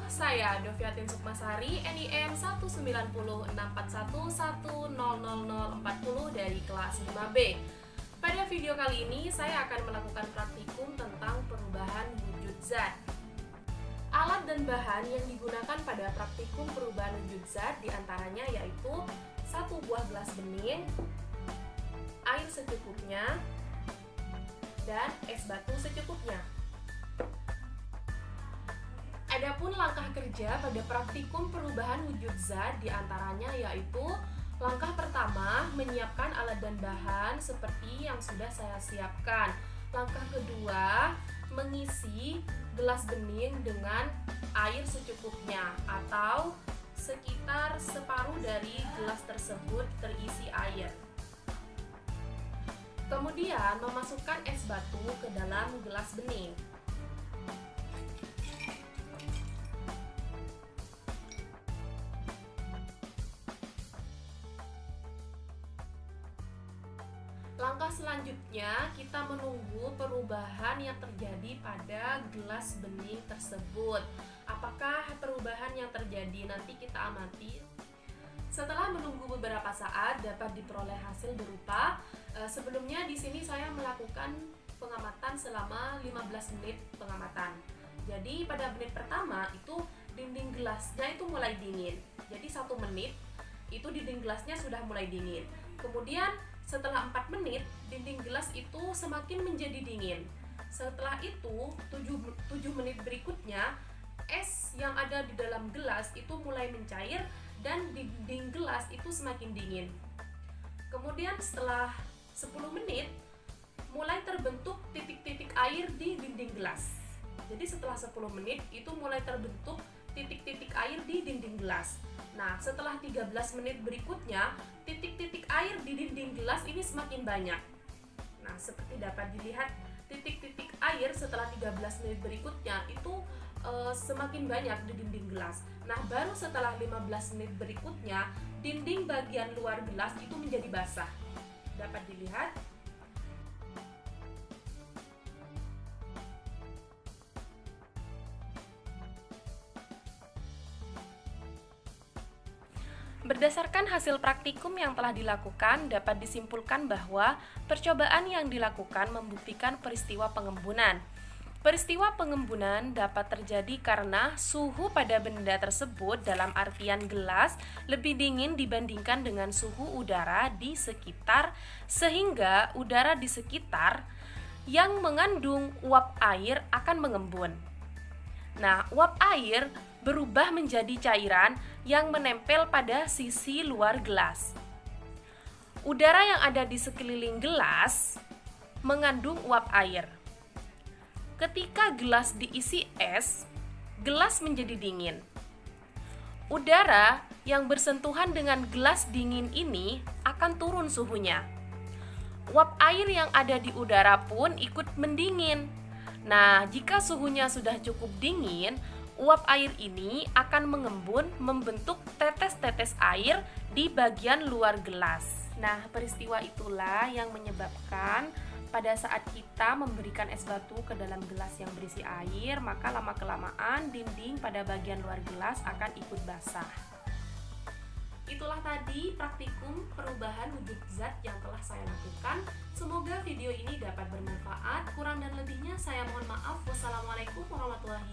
saya Doviatin Sukmasari, NIM 19064110040 dari kelas 5B. Pada video kali ini, saya akan melakukan praktikum tentang perubahan wujud zat. Alat dan bahan yang digunakan pada praktikum perubahan wujud zat diantaranya yaitu 1 buah gelas bening, air secukupnya, dan es batu secukupnya. Adapun langkah kerja pada praktikum perubahan wujud zat diantaranya yaitu langkah pertama, menyiapkan alat dan bahan seperti yang sudah saya siapkan. Langkah kedua, mengisi gelas bening dengan air secukupnya atau sekitar separuh dari gelas tersebut terisi air. Kemudian memasukkan es batu ke dalam gelas bening. Langkah selanjutnya, kita menunggu perubahan yang terjadi pada gelas bening tersebut. Apakah perubahan yang terjadi? Nanti kita amati. Setelah menunggu beberapa saat, dapat diperoleh hasil berupa sebelumnya di sini saya melakukan pengamatan selama 15 menit pengamatan. Jadi pada menit pertama itu dinding gelasnya itu mulai dingin. Jadi 1 menit itu dinding gelasnya sudah mulai dingin. Kemudian setelah 4 menit, dinding gelas itu semakin menjadi dingin. Setelah itu, 7 menit berikutnya, es yang ada di dalam gelas itu mulai mencair dan dinding gelas itu semakin dingin. Kemudian setelah 10 menit, mulai terbentuk titik-titik air di dinding gelas. Jadi setelah 10 menit, itu mulai terbentuk titik-titik air di dinding gelas. Nah, setelah 13 menit berikutnya, titik-titik air di dinding gelas ini semakin banyak. Nah, seperti dapat dilihat, titik-titik air setelah 13 menit berikutnya itu semakin banyak di dinding gelas. Nah, baru setelah 15 menit berikutnya, dinding bagian luar gelas itu menjadi basah. Dapat dilihat. Berdasarkan hasil praktikum yang telah dilakukan, dapat disimpulkan bahwa percobaan yang dilakukan membuktikan peristiwa pengembunan. Peristiwa pengembunan dapat terjadi karena suhu pada benda tersebut dalam artian gelas lebih dingin dibandingkan dengan suhu udara di sekitar, sehingga udara di sekitar yang mengandung uap air akan mengembun. Nah, uap air berubah menjadi cairan yang menempel pada sisi luar gelas. Udara yang ada di sekeliling gelas mengandung uap air. Ketika gelas diisi es, gelas menjadi dingin. Udara yang bersentuhan dengan gelas dingin ini akan turun suhunya. Uap air yang ada di udara pun ikut mendingin. Nah, jika suhunya sudah cukup dingin, uap air ini akan mengembun membentuk tetes-tetes air di bagian luar gelas. Nah, peristiwa itulah yang menyebabkan pada saat kita memberikan es batu ke dalam gelas yang berisi air, maka lama-kelamaan dinding pada bagian luar gelas akan ikut basah. Itulah tadi praktikum perubahan wujud zat yang telah saya lakukan. Semoga video ini dapat bermanfaat. Kurang dan lebihnya saya mohon maaf. Wassalamualaikum warahmatullahi